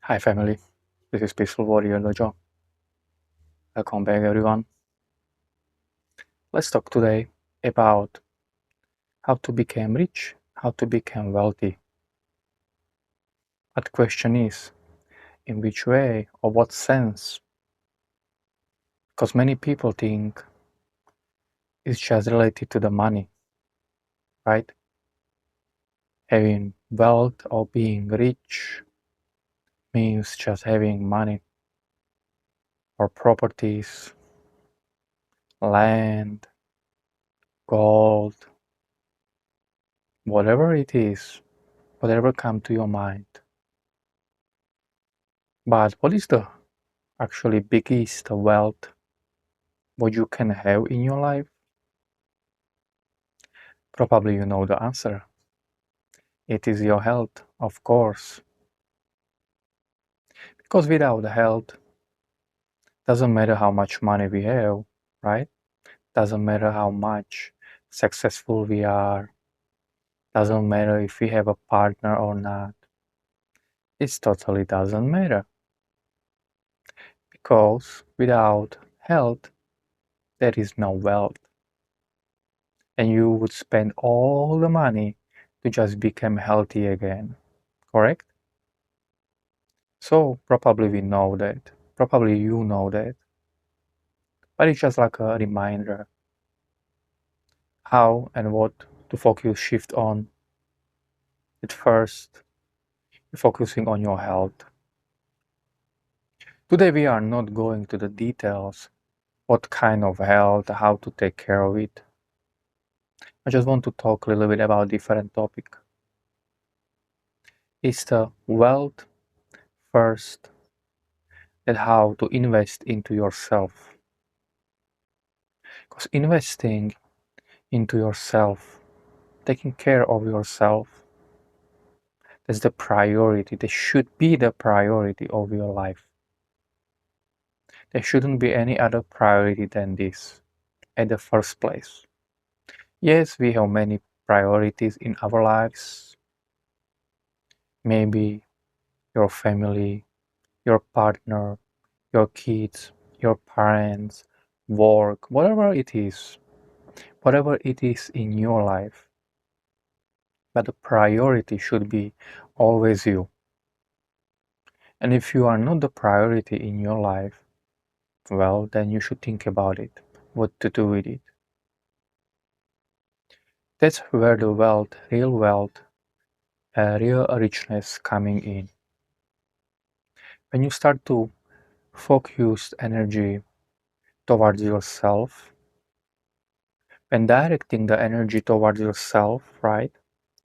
Hi family, this is Peaceful Warrior Dojo. Welcome back everyone. Let's talk today about how to become rich, how to become wealthy. But the question is, in which way or what sense? Because many people think it's just related to the money, right? Having wealth or being rich means just having money or properties, land, gold, whatever it is, whatever comes to your mind. But what is the actually biggest wealth what you can have in your life? Probably you know the answer. It is your health, of course. Because without health, doesn't matter how much money we have, right? Doesn't matter how much successful we are. Doesn't matter if we have a partner or not. It totally doesn't matter. Because without health, there is no wealth. And you would spend all the money to just become healthy again. Correct? So probably we know that. Probably you know that. But it's just like a reminder how and what to focus shift on. At first, you're focusing on your health. Today we are not going to the details, what kind of health, how to take care of it. I just want to talk a little bit about different topic. It's the wealth first and how to invest into yourself. Because investing into yourself, taking care of yourself, that's the priority. That should be the priority of your life. There shouldn't be any other priority than this at the first place. Yes, we have many priorities in our lives. Maybe your family, your partner, your kids, your parents, work, whatever it is in your life. But the priority should be always you. And if you are not the priority in your life, well, then you should think about it, what to do with it. That's where the wealth, real richness coming in. When you start to focus energy towards yourself, when directing the energy towards yourself, right?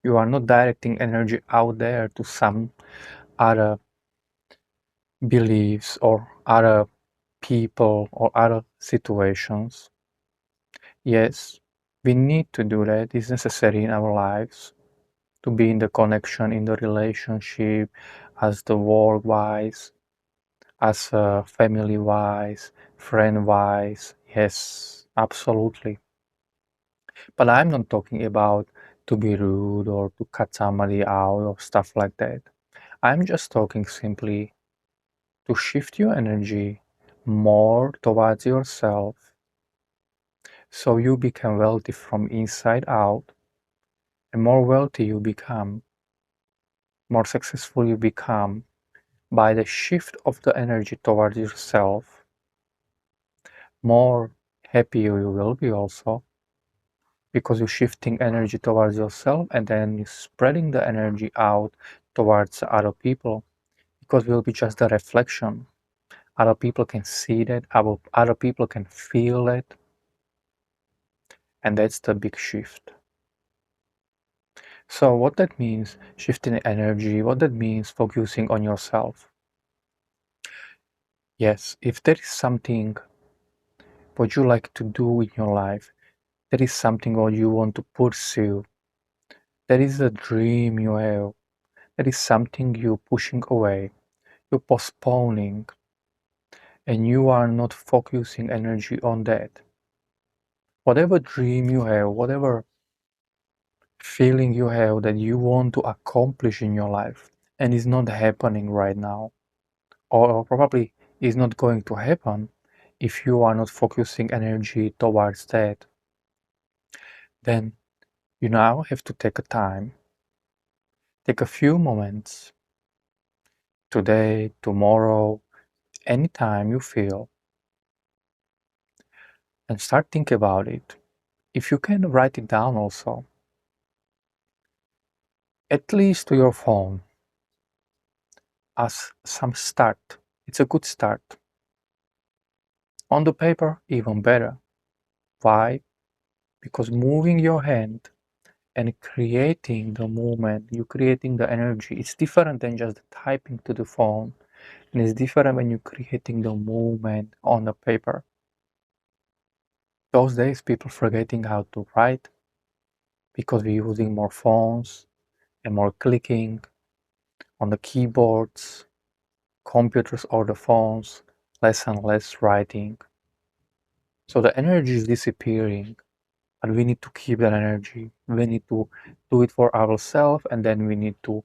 You are not directing energy out there to some other beliefs or other people or other situations. Yes, we need to do that. It's necessary in our lives to be in the connection, in the relationship, as the work-wise, as family-wise, friend-wise. Yes, absolutely. But I'm not talking about to be rude or to cut somebody out or stuff like that. I'm just talking simply to shift your energy more towards yourself so you become wealthy from inside out. And more wealthy you become, more successful you become by the shift of the energy towards yourself, more happy you will be also because you're shifting energy towards yourself and then you're spreading the energy out towards other people because will be just a reflection. Other people can see that, other people can feel it, and that's the big shift. So what that means, shifting energy, what that means, focusing on yourself. Yes, if there is something what you like to do in your life, there is something what you want to pursue, there is a dream you have, there is something you're pushing away, you're postponing, and you are not focusing energy on that. Whatever dream you have, whatever feeling you have that you want to accomplish in your life and is not happening right now, or probably is not going to happen if you are not focusing energy towards that. Then you now have to take a time, take a few moments today, tomorrow, anytime you feel, and start think about it. If you can write it down also, at least to your phone, as some start. It's a good start. On the paper, even better. Why? Because moving your hand and creating the movement, you creating the energy. It's different than just typing to the phone. And it's different when you're creating the movement on the paper. Those days, people forgetting how to write because we're using more phones and more clicking on the keyboards, computers or the phones, less and less writing. So the energy is disappearing, and we need to keep that energy. We need to do it for ourselves, and then we need to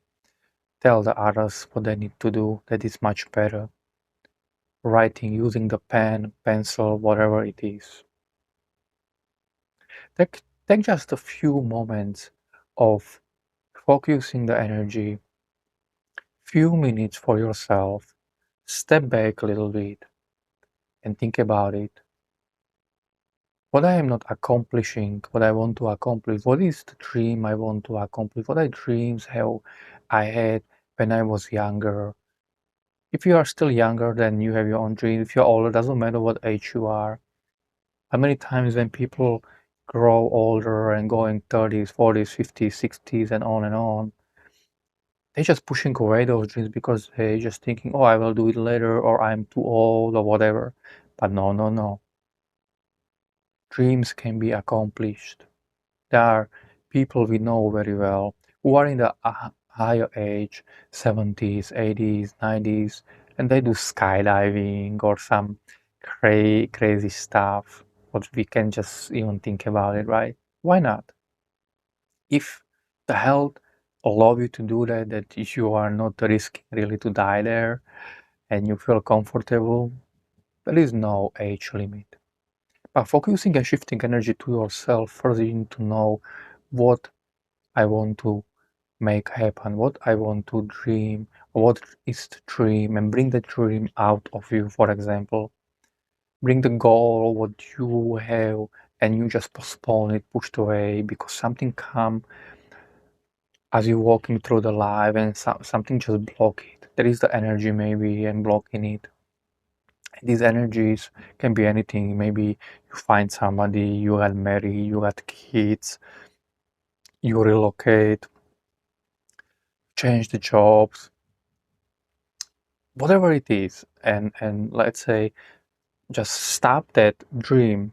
tell the others what they need to do. That is much better. Writing using the pen, pencil, whatever it is. Take just a few moments of focusing the energy, few minutes for yourself. Step back a little bit and think about it. What I am not accomplishing, what I want to accomplish, what is the dream I want to accomplish, what I dreams how I had when I was younger. If you are still younger, then you have your own dream. If you're older, doesn't matter what age you are. How many times when people grow older and going 30s, 40s, 50s, 60s, and on, they're just pushing away those dreams because they're just thinking, oh, I will do it later, or I'm too old, or whatever. But no, no, no. Dreams can be accomplished. There are people we know very well who are in the higher age, 70s, 80s, 90s, and they do skydiving or some crazy stuff, what we can just even think about it, right? Why not? If the health allow you to do that, that you are not risking really to die there and you feel comfortable, there is no age limit. But focusing and shifting energy to yourself, first you need to know what I want to make happen, what I want to dream, what is the dream, and bring the dream out of you, for example. Bring the goal, what you have, and you just postpone it, pushed away, because something come as you're walking through the life and something just block it. There is the energy maybe and blocking it. These energies can be anything. Maybe you find somebody, you got married, you got kids, you relocate, change the jobs, whatever it is, and let's say just stop that dream,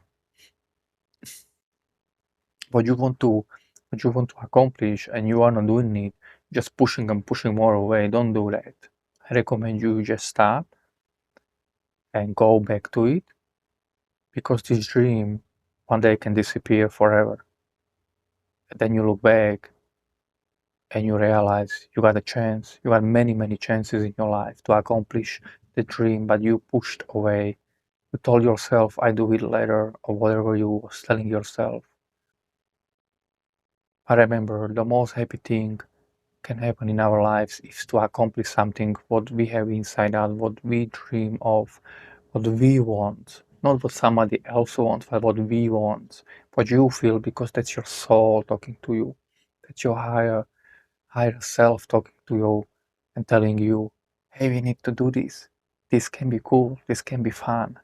what you want to what you want to accomplish, and you are not doing it, just pushing and pushing more away. Don't do that. I recommend you just stop and go back to it, because this dream one day can disappear forever. And then you look back and you realize you got a chance, you got many chances in your life to accomplish the dream, but you pushed away. You told yourself, I do it later, or whatever you was telling yourself. I remember the most happy thing can happen in our lives is to accomplish something what we have inside us, what we dream of, what we want. Not what somebody else wants, but what we want. What you feel, because that's your soul talking to you. That's your higher self talking to you and telling you, hey, we need to do this. This can be cool, this can be fun.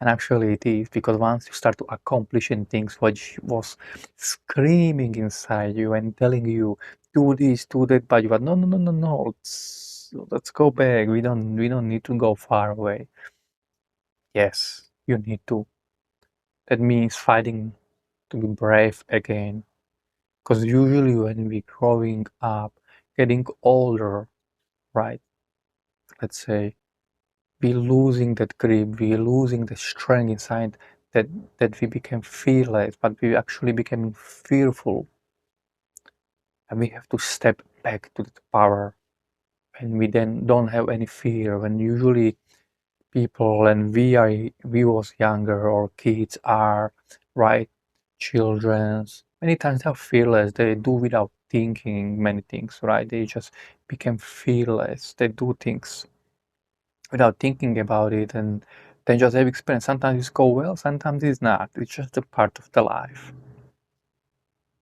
And actually it is, because once you start to accomplishing things which was screaming inside you and telling you, do this, do that, but you are no, let's go back. We don't need to go far away. Yes, you need to. That means fighting to be brave again. Because usually when we growing up, getting older, right? Let's say we losing that grip, we losing the strength inside, that we became fearless, but we actually became fearful, and we have to step back to the power. and we then don't have any fear. When usually people, and we was younger, or kids are, right, children's, many times they're fearless. They do without thinking many things, right? They just became fearless. They do things without thinking about it, and then just have experience. Sometimes it's go well, sometimes it's not. It's just a part of the life,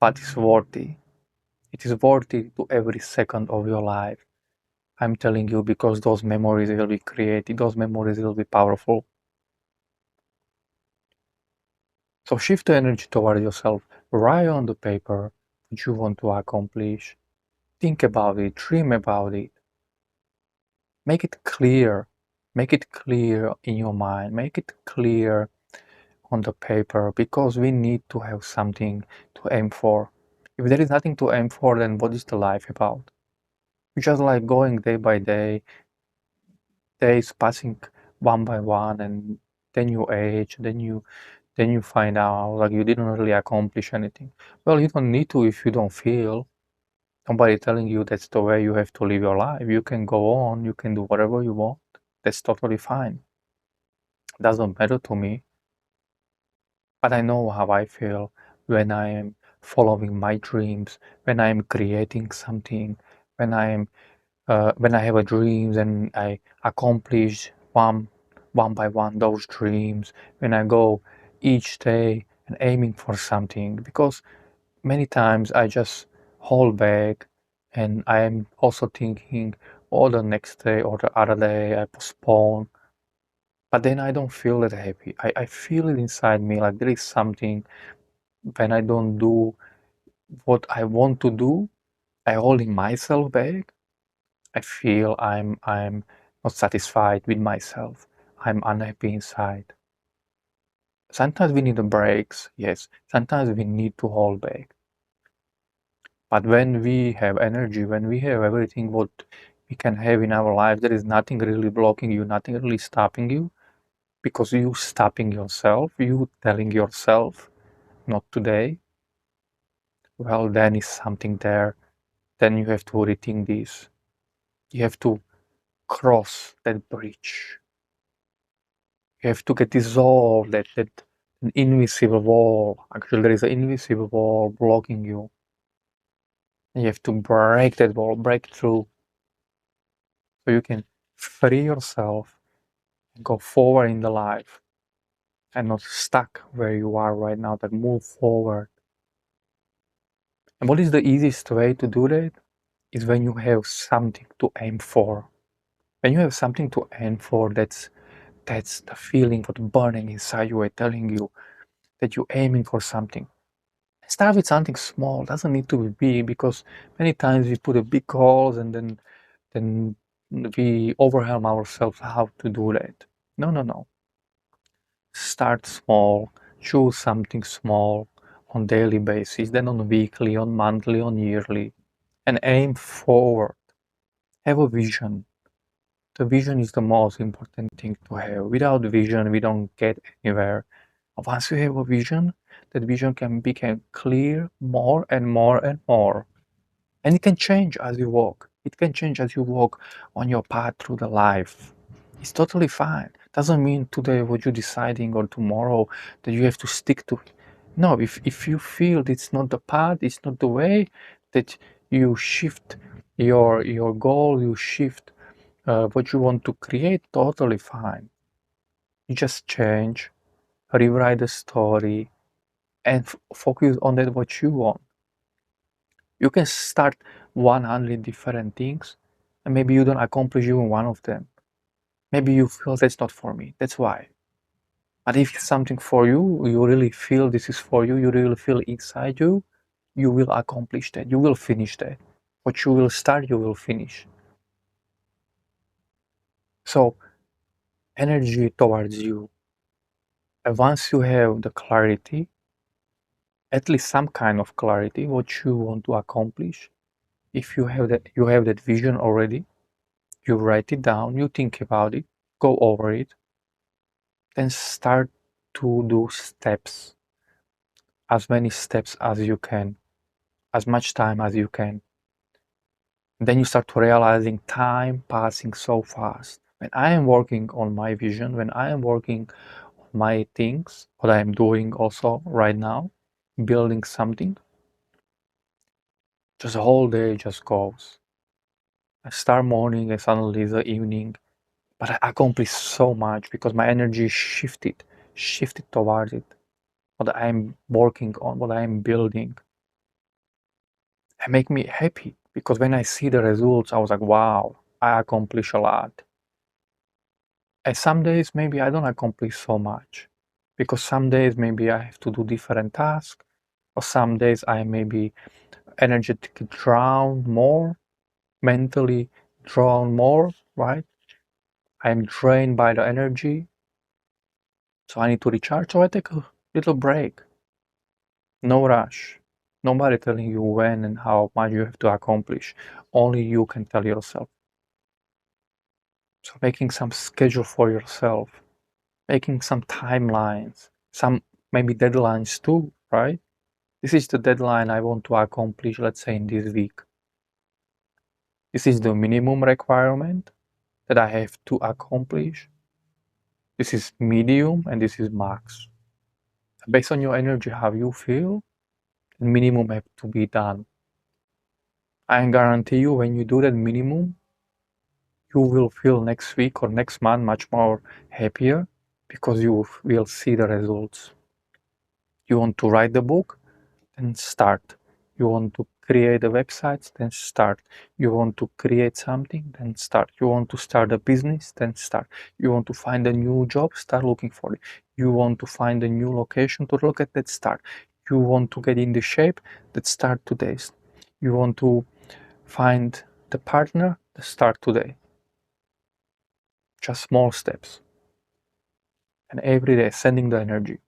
but it's worthy. It is worthy to every second of your life. I'm telling you, because those memories will be created, those memories will be powerful. So shift the energy toward yourself. Write on the paper what you want to accomplish. Think about it, dream about it. Make it clear. Make it clear in your mind. Make it clear on the paper, because we need to have something to aim for. If there is nothing to aim for, then what is the life about? You're just like going day by day, days passing one by one, and then you age, then you find out like you didn't really accomplish anything. Well, you don't need to if you don't feel. Nobody telling you that's the way you have to live your life. You can go on, you can do whatever you want. That's totally fine. Doesn't matter to me. But I know how I feel when I am following my dreams, when I am creating something, when I am when I have a dreams and I accomplish one by one those dreams, when I go each day and aiming for something, because many times I just hold back, and I am also thinking, oh, the next day or the other day I postpone, but then I don't feel that happy. I feel it inside me like there is something. When I don't do what I want to do, I holding myself back. I feel I'm not satisfied with myself. I'm unhappy inside. Sometimes we need a breaks, yes. Sometimes we need to hold back. But when we have energy, when we have everything what we can have in our life, there is nothing really blocking you, nothing really stopping you, because you stopping yourself, you telling yourself, not today. Well, then is something there. Then you have to rethink this. You have to cross that bridge. You have to get dissolved, that invisible wall. Actually, there is an invisible wall blocking you. And you have to break that wall, break through, so you can free yourself and go forward in the life, and not stuck where you are right now, that move forward. And what is the easiest way to do that? Is when you have something to aim for. When you have something to aim for, that's the feeling what burning inside you, telling you that you're aiming for something. Start with something small, doesn't need to be big, because many times we put a big goals, and then we overwhelm ourselves how to do that. No, no, no. Start small, choose something small on daily basis, then on weekly, on monthly, on yearly, and aim forward. Have a vision. The vision is the most important thing to have. Without vision, we don't get anywhere. Once you have a vision, that vision can become clear more and more and more. And it can change as you walk. It can change as you walk on your path through the life. It's totally fine. Doesn't mean today what you're deciding or tomorrow that you have to stick to it. No, if you feel it's not the path, it's not the way, that you shift your goal, you shift what you want to create, totally fine. You just change, rewrite the story, and focus on that what you want. You can start 100 different things, and maybe you don't accomplish even one of them. Maybe you feel that's not for me. That's why. But if it's something for you, you really feel this is for you, you really feel inside you, you will accomplish that. You will finish that. What you will start, you will finish. So, energy towards you. And once you have the clarity, at least some kind of clarity, what you want to accomplish, if you have that vision already, you write it down, you think about it, go over it, then start to do steps, as many steps as you can, as much time as you can. Then you start to realizing time passing so fast. When I am working on my vision, when I am working on my things, what I am doing also right now, building something, just the whole day just goes. I start morning and suddenly the evening, but I accomplish so much because my energy shifted towards it. What I'm working on, what I'm building, and make me happy because when I see the results, I was like, wow, I accomplish a lot. And some days maybe I don't accomplish so much because some days maybe I have to do different tasks, or some days I maybe energetically drown more, mentally drawn more, right? I'm drained by the energy, so I need to recharge. So I take a little break. No rush. Nobody telling you when and how much you have to accomplish. Only you can tell yourself. So making some schedule for yourself, making some timelines, some maybe deadlines too, right? This is the deadline I want to accomplish, let's say in this week. This is the minimum requirement that I have to accomplish. This is medium and this is max. Based on your energy, how you feel, the minimum have to be done. I guarantee you when you do that minimum, you will feel next week or next month much more happier because you will see the results. You want to write the book? Then start. You want to create a website? Then start. You want to create something? Then start. You want to start a business? Then start. You want to find a new job? Start looking for it. You want to find a new location to look at? That start. You want to get in the shape? That start today. You want to find the partner? That start today. Just small steps. And every day sending the energy.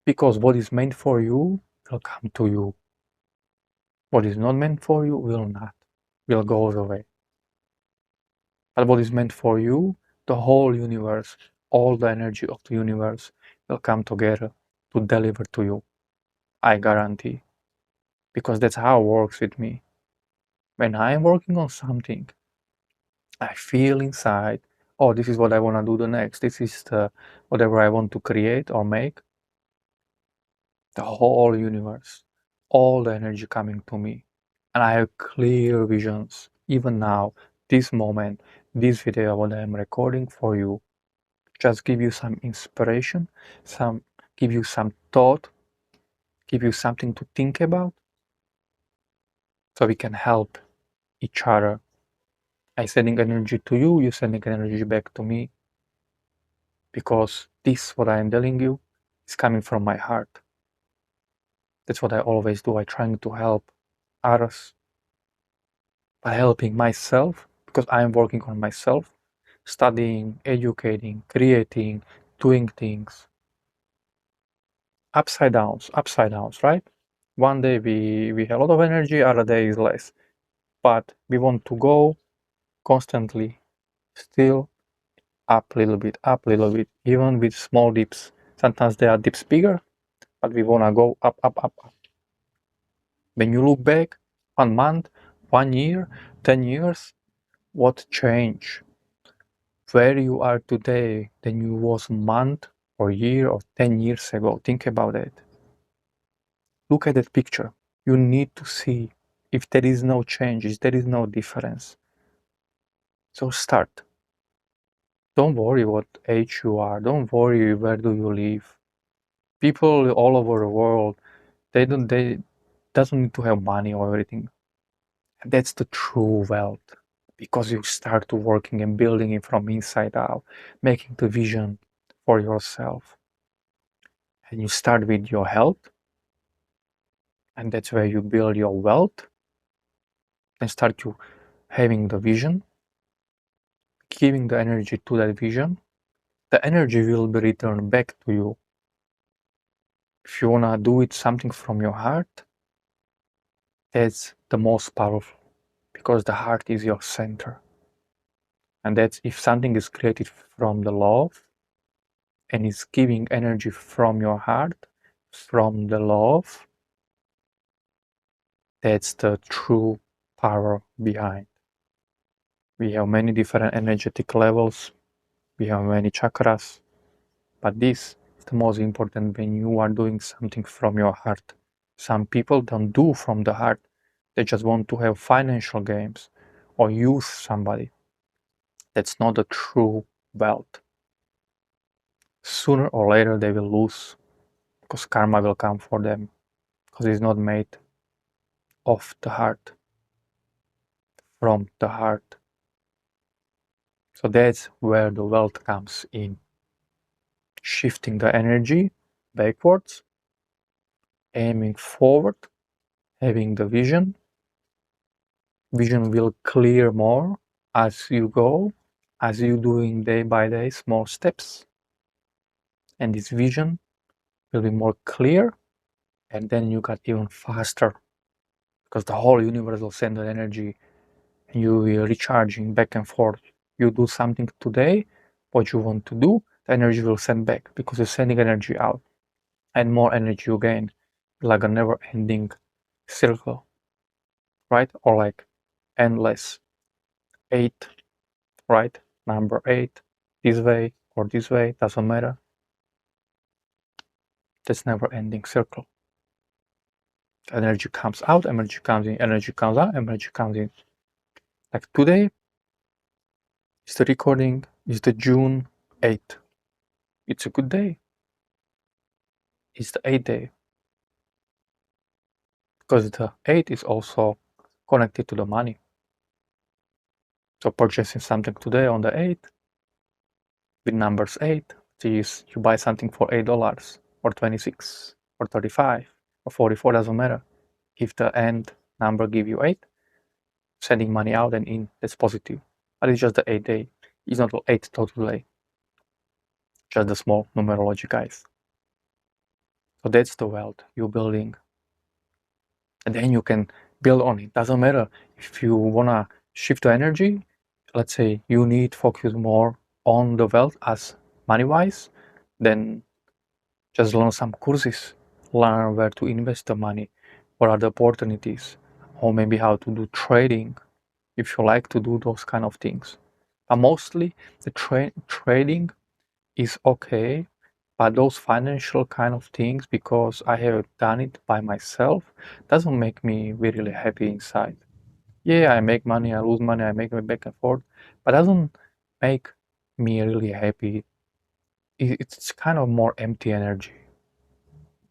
Because what is meant for you will come to you. What is not meant for you will not, will go away. But what is meant for you, the whole universe, all the energy of the universe will come together to deliver to you. I guarantee. Because that's how it works with me. When I am working on something, I feel inside, oh, this is what I want to do the next. This is the whatever I want to create or make. The whole universe, all the energy coming to me. And I have clear visions. Even now, this moment, this video, what I am recording for you, just give you some inspiration, some give you some thought, give you something to think about, so we can help each other. I sending energy to you, you sending energy back to me, because this what I am telling you is coming from my heart. That's what I always do. I trying to help others by helping myself, because I am working on myself, studying, educating, creating, doing things. Upside downs, right? One day we have a lot of energy, other day is less. But we want to go constantly, still up a little bit, even with small dips. Sometimes there are dips bigger, but we wanna go up, up, up, up. When you look back, 1 month, 1 year, 10 years, what changed? Where you are today than you was a month or year or 10 years ago. Think about it. Look at that picture. You need to see if there is no change, if there is no difference. So start. Don't worry what age you are. Don't worry where do you live. People all over the world, they doesn't need to have money or everything. That's the true wealth. Because you start to working and building it from inside out, making the vision for yourself. And you start with your health, and that's where you build your wealth, and start you having the vision, giving the energy to that vision. The energy will be returned back to you. If you wanna do it something from your heart, that's the most powerful, because the heart is your center. And that's if something is created from the love and is giving energy from your heart, from the love, that's the true power behind. We have many different energetic levels, we have many chakras, but this is the most important when you are doing something from your heart. Some people don't do from the heart, they just want to have financial gains or use somebody. That's not the true wealth. Sooner or later they will lose because karma will come for them because it's not made of the heart, from the heart. So that's where the wealth comes in. Shifting the energy backwards, aiming forward, having the vision. Vision will clear more as you go, as you doing day by day small steps. And this vision will be more clear, and then you got even faster because the whole universe will send the energy and you will recharging back and forth. You do something today, what you want to do, the energy will send back because you're sending energy out, and more energy you gain, like a never ending circle, right? Or like endless eight, right? Number eight, this way or this way, doesn't matter. That's never ending circle. Energy comes out, energy comes in, energy comes out, energy comes in. Like today is the recording, is the June 8th. It's a good day. It's the 8th day. Because the 8 is also connected to the money. So purchasing something today on the 8th with numbers 8 is you buy something for $8 or 26 or 35 or 44, doesn't matter. If the end number give you 8, sending money out and in, that's positive. But it's just the 8th day. It's not the 8th total day. Just the small numerology, guys. So that's the wealth you're building. And then you can build on it. Doesn't matter if you wanna shift the energy. Let's say you need focus more on the wealth as money-wise, then just learn some courses. Learn where to invest the money, what are the opportunities, or maybe how to do trading if you like to do those kind of things. But mostly the trading is okay, but those financial kind of things, because I have done it by myself, doesn't make me really happy inside. Yeah, I make money, I lose money, I make it back and forth, but doesn't make me really happy. It's kind of more empty energy.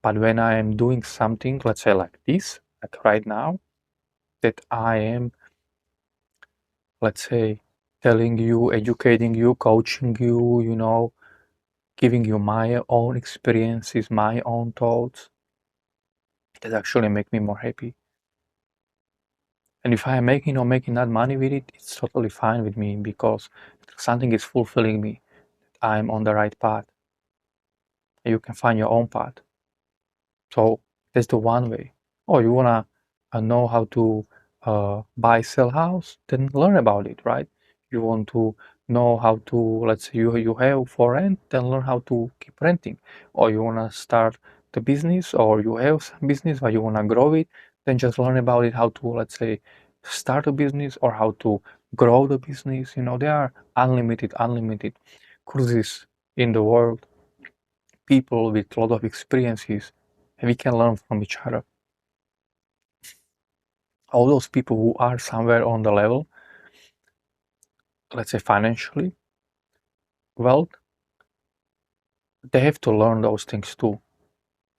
But when I am doing something, let's say like this, like right now, that I am, let's say, telling you, educating you, coaching you, giving you my own experiences, my own thoughts, that actually make me more happy. And if I am making or making that money with it, it's totally fine with me because something is fulfilling me. I'm on the right path. You can find your own path. So that's the one way. Oh, you wanna know how to buy, sell house? Then learn about it, right? You want to know how to, let's say you have for rent, then learn how to keep renting. Or you wanna start the business, or you have some business, but you wanna grow it, then just learn about it, how to, let's say, start a business or how to grow the business. There are unlimited courses in the world, people with a lot of experiences, and we can learn from each other. All those people who are somewhere on the level, let's say financially, well, they have to learn those things too.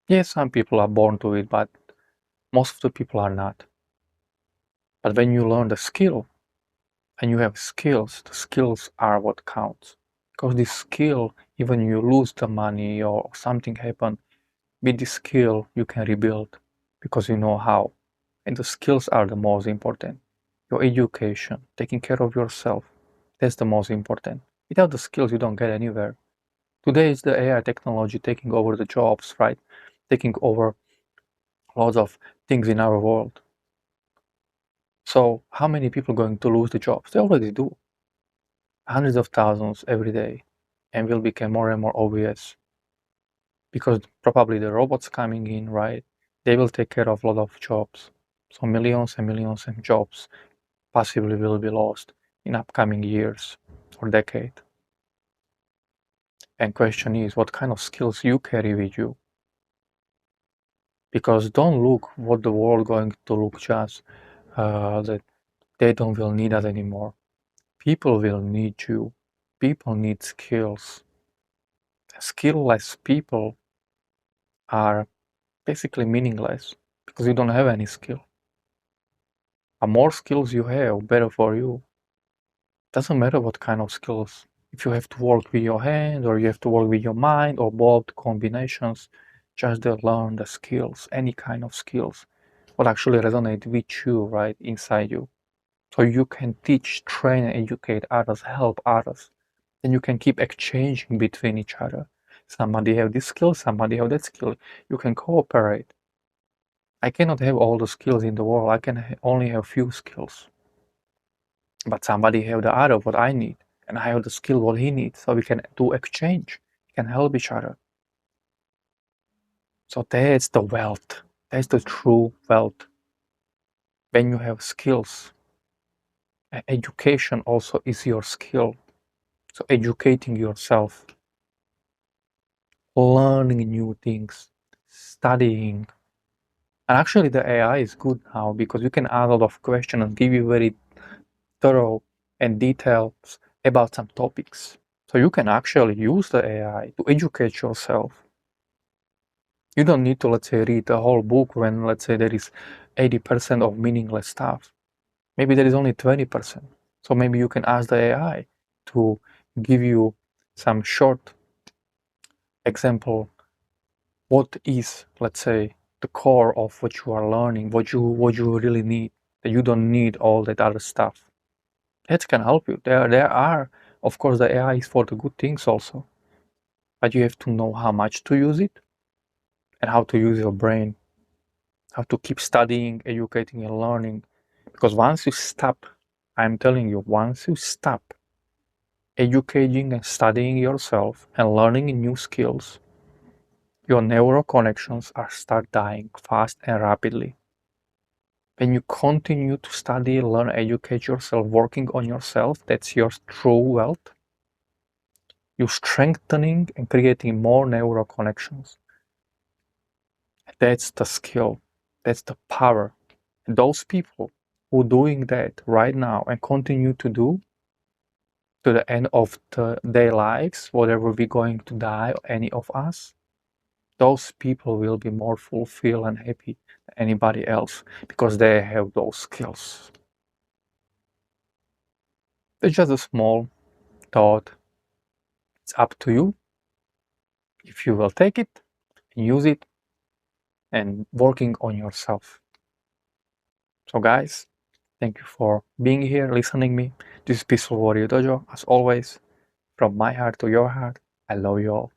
Yes, some people are born to it, but most of the people are not. But when you learn the skill and you have skills, the skills are what counts. Because this skill, even you lose the money or something happen, with this skill you can rebuild because you know how. And the skills are the most important. Your education, taking care of yourself, that's the most important. Without the skills, you don't get anywhere. Today is the AI technology taking over the jobs, right? Taking over lots of things in our world. So how many people are going to lose the jobs? They already do. Hundreds of thousands every day, and will become more and more obvious because probably the robots coming in, right? They will take care of a lot of jobs. So millions and millions of jobs possibly will be lost in upcoming years or decade. And question is, what kind of skills you carry with you? Because don't look what the world going to look just that they don't will need us anymore. People will need you. People need skills. Skillless people are basically meaningless because you don't have any skill. The more skills you have, better for you. Doesn't matter what kind of skills. If you have to work with your hand or you have to work with your mind or both combinations, just learn the skills, any kind of skills, what actually resonate with you, right, inside you. So you can teach, train, and educate others, help others. Then you can keep exchanging between each other. Somebody have this skill, somebody have that skill. You can cooperate. I cannot have all the skills in the world. I can only have few skills. But somebody have the other what I need, and I have the skill what he needs. So we can do exchange. We can help each other. So that's the wealth. That's the true wealth. When you have skills, education also is your skill. So educating yourself, learning new things, studying. And actually the AI is good now because you can ask a lot of questions and give you very thorough and details about some topics. So you can actually use the AI to educate yourself. You don't need to, let's say, read the whole book when, let's say, there is 80% of meaningless stuff. Maybe there is only 20%. So maybe you can ask the AI to give you some short example. What is, let's say, the core of what you are learning, what you really need, that you don't need all that other stuff. That can help you. There are, of course, the AI is for the good things also, but you have to know how much to use it and how to use your brain, how to keep studying, educating, and learning. Because once you stop, I'm telling you, once you stop educating and studying yourself and learning new skills, your neural connections are start dying fast and rapidly. When you continue to study, learn, educate yourself, working on yourself, that's your true wealth. You're strengthening and creating more neural connections. That's the skill. That's the power. And those people who are doing that right now and continue to do to the end of their lives, whatever we're going to die, any of us, those people will be more fulfilled and happy than anybody else because they have those skills. It's just a small thought. It's up to you if you will take it and use it and working on yourself. So guys, thank you for being here, listening me. This is Peaceful Warrior Dojo. As always, from my heart to your heart, I love you all.